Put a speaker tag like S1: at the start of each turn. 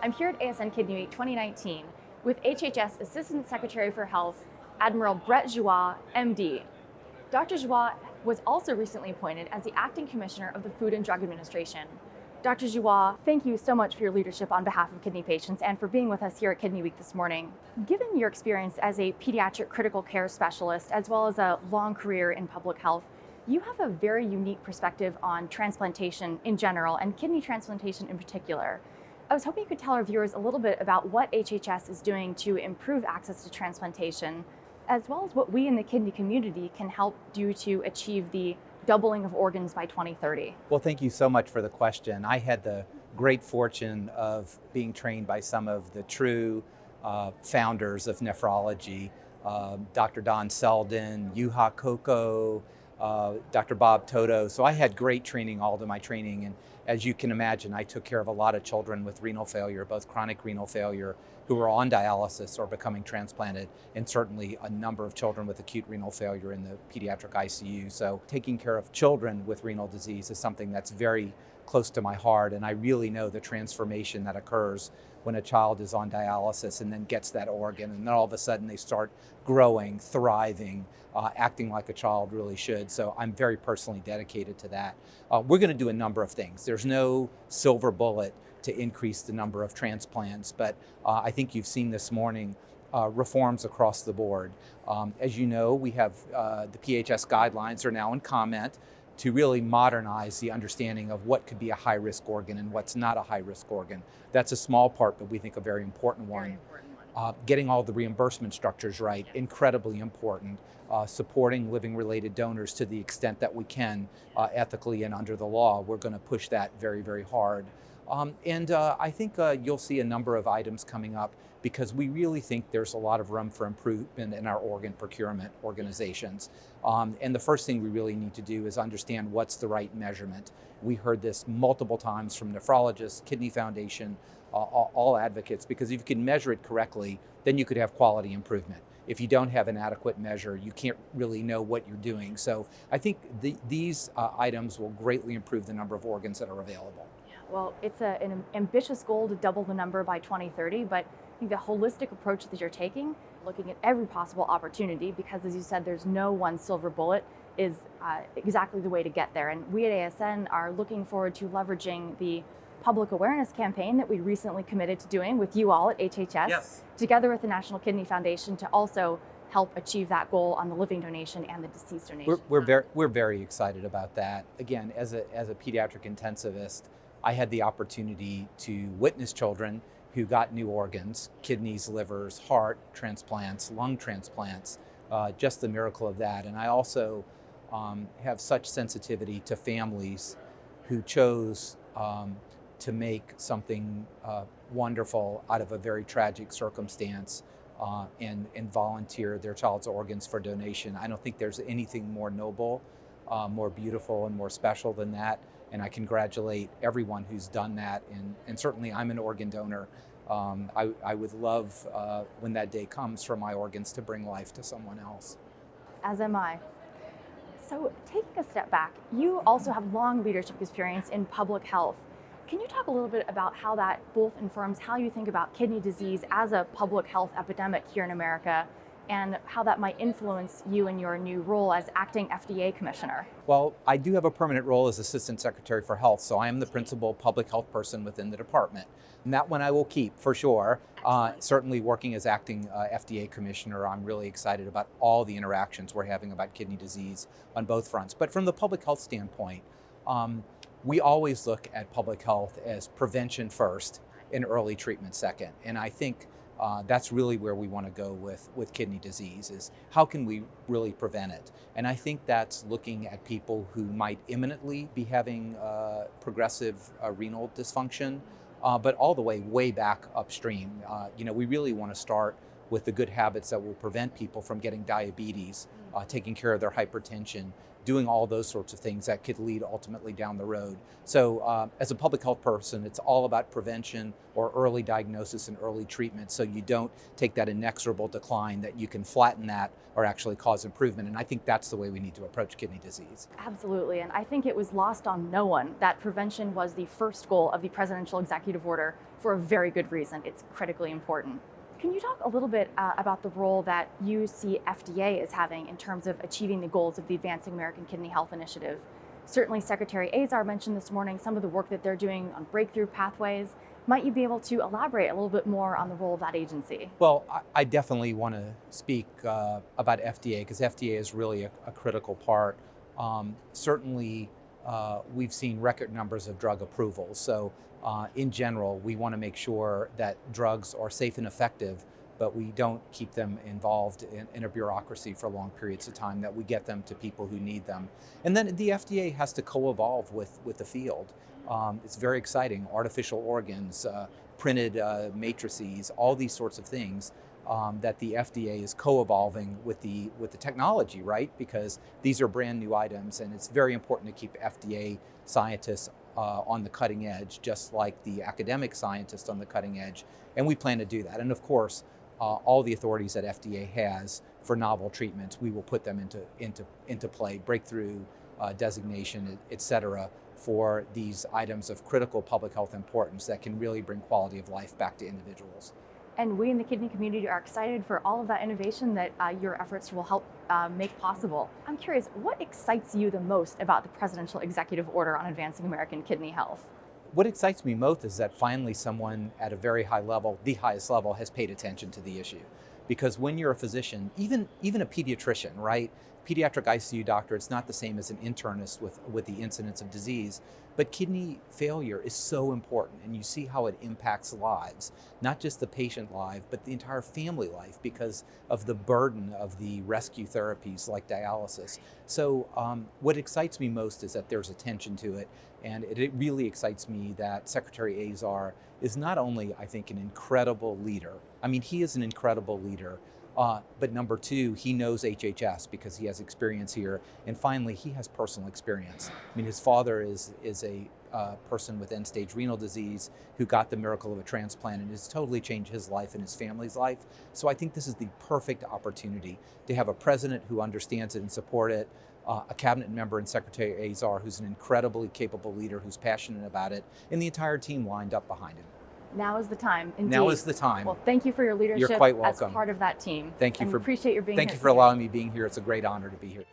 S1: I'm here at ASN Kidney Week 2019 with HHS Assistant Secretary for Health, Admiral Brett Giroir, MD. Dr. Giroir was also recently appointed as the Acting Commissioner of the Food and Drug Administration. Dr. Giroir, thank you so much for your leadership on behalf of kidney patients and for being with us here at Kidney Week this morning. Given your experience as a pediatric critical care specialist, as well as a long career in public health, you have a very unique perspective on transplantation in general and kidney transplantation in particular. I was hoping you could tell our viewers a little bit about what HHS is doing to improve access to transplantation, as well as what we in the kidney community can help do to achieve the doubling of organs by 2030.
S2: Well, thank you so much for the question. I had the great fortune of being trained by some of the true founders of nephrology, Dr. Don Selden, Juha Koko, Dr. Bob Toto. So I had great training, all of my training. And as you can imagine, I took care of a lot of children with renal failure, both chronic renal failure, who were on dialysis or becoming transplanted, and certainly a number of children with acute renal failure in the pediatric ICU. So taking care of children with renal disease is something that's very close to my heart, and I really know the transformation that occurs when a child is on dialysis and then gets that organ, and then all of a sudden they start growing, thriving, acting like a child really should. So I'm very personally dedicated to that. We're going to do a number of things. There's no silver bullet to increase the number of transplants, but I think you've seen this morning reforms across the board. As you know, we have the PHS guidelines are now in comment to really modernize the understanding of what could be a high-risk organ and what's not a high-risk organ. That's a small part, but we think a very important one. Getting all the reimbursement structures right, incredibly important. Supporting living-related donors to the extent that we can, ethically and under the law. We're going to push that very, very hard. I think you'll see a number of items coming up because we really think there's a lot of room for improvement in our organ procurement organizations. And the first thing we really need to do is understand what's the right measurement. We heard this multiple times from nephrologists, Kidney Foundation, all advocates, because if you can measure it correctly, then you could have quality improvement. If you don't have an adequate measure, you can't really know what you're doing. So I think these items will greatly improve the number of organs that are available.
S1: Well, it's an ambitious goal to double the number by 2030, but I think the holistic approach that you're taking, looking at every possible opportunity, because as you said, there's no one silver bullet, is exactly the way to get there. And we at ASN are looking forward to leveraging the public awareness campaign that we recently committed to doing with you all at HHS, together with the National Kidney Foundation, to also help achieve that goal on the living donation and the deceased donation.
S2: We're very excited about that. Again, as a pediatric intensivist, I had the opportunity to witness children who got new organs, kidneys, livers, heart transplants, lung transplants, just the miracle of that. And I also have such sensitivity to families who chose to make something wonderful out of a very tragic circumstance and volunteer their child's organs for donation. I don't think there's anything more noble, more beautiful, and more special than that. And I congratulate everyone who's done that. And certainly I'm an organ donor. I would love, when that day comes, for my organs to bring life to someone else.
S1: As am I. So taking a step back, you also have long leadership experience in public health. Can you talk a little bit about how that both informs how you think about kidney disease as a public health epidemic here in America, and how that might influence you in your new role as acting FDA commissioner?
S2: Well, I do have a permanent role as Assistant Secretary for Health, so I am the principal public health person within the department. And that one I will keep for sure. Certainly working as acting FDA commissioner, I'm really excited about all the interactions we're having about kidney disease on both fronts. But from the public health standpoint, we always look at public health as prevention first and early treatment second. And I think that's really where we want to go with kidney disease, is how can we really prevent it? And I think that's looking at people who might imminently be having progressive renal dysfunction, but all the way back upstream. We really want to start with the good habits that will prevent people from getting diabetes taking care of their hypertension, doing all those sorts of things that could lead ultimately down the road. So as a public health person, it's all about prevention or early diagnosis and early treatment, so you don't take that inexorable decline, that you can flatten that or actually cause improvement. And I think that's the way we need to approach kidney disease.
S1: Absolutely, and I think it was lost on no one that prevention was the first goal of the presidential executive order for a very good reason. It's critically important. Can you talk a little bit about the role that you see FDA is having in terms of achieving the goals of the Advancing American Kidney Health Initiative? Certainly Secretary Azar mentioned this morning some of the work that they're doing on breakthrough pathways. Might you be able to elaborate a little bit more on the role of that agency?
S2: Well, I definitely want to speak about FDA, because FDA is really a critical part. Certainly, we've seen record numbers of drug approvals. So in general, we want to make sure that drugs are safe and effective, but we don't keep them involved in a bureaucracy for long periods of time, that we get them to people who need them. And then the FDA has to co-evolve with the field. It's very exciting. Artificial organs, printed matrices, all these sorts of things that the FDA is co-evolving with the technology, right? Because these are brand new items, and it's very important to keep FDA scientists on the cutting edge, just like the academic scientists on the cutting edge. And we plan to do that. And of course, all the authorities that FDA has for novel treatments, we will put them into play, breakthrough designation, et cetera, for these items of critical public health importance that can really bring quality of life back to individuals.
S1: And we in the kidney community are excited for all of that innovation that your efforts will help make possible. I'm curious, what excites you the most about the presidential executive order on advancing American kidney health?
S2: What excites me most is that finally someone at a very high level, the highest level, has paid attention to the issue. Because when you're a physician, even a pediatrician, right? Pediatric ICU doctor, it's not the same as an internist with the incidence of disease, but kidney failure is so important, and you see how it impacts lives, not just the patient life, but the entire family life, because of the burden of the rescue therapies like dialysis. So what excites me most is that there's attention to it, and it really excites me that Secretary Azar is not only, I think, an incredible leader. I mean, he is an incredible leader. But number two, he knows HHS because he has experience here. And finally, he has personal experience. I mean, his father is a person with end-stage renal disease who got the miracle of a transplant, and has totally changed his life and his family's life. So I think this is the perfect opportunity to have a president who understands it and support it, a cabinet member in Secretary Azar who's an incredibly capable leader who's passionate about it, and the entire team lined up behind him.
S1: Now is the time, indeed.
S2: Now is the time.
S1: Well, thank you for your leadership.
S2: You're quite welcome.
S1: As part of that team.
S2: Thank you
S1: and
S2: for
S1: appreciate your being here.
S2: Thank you for allowing me being here. It's a great honor to be here.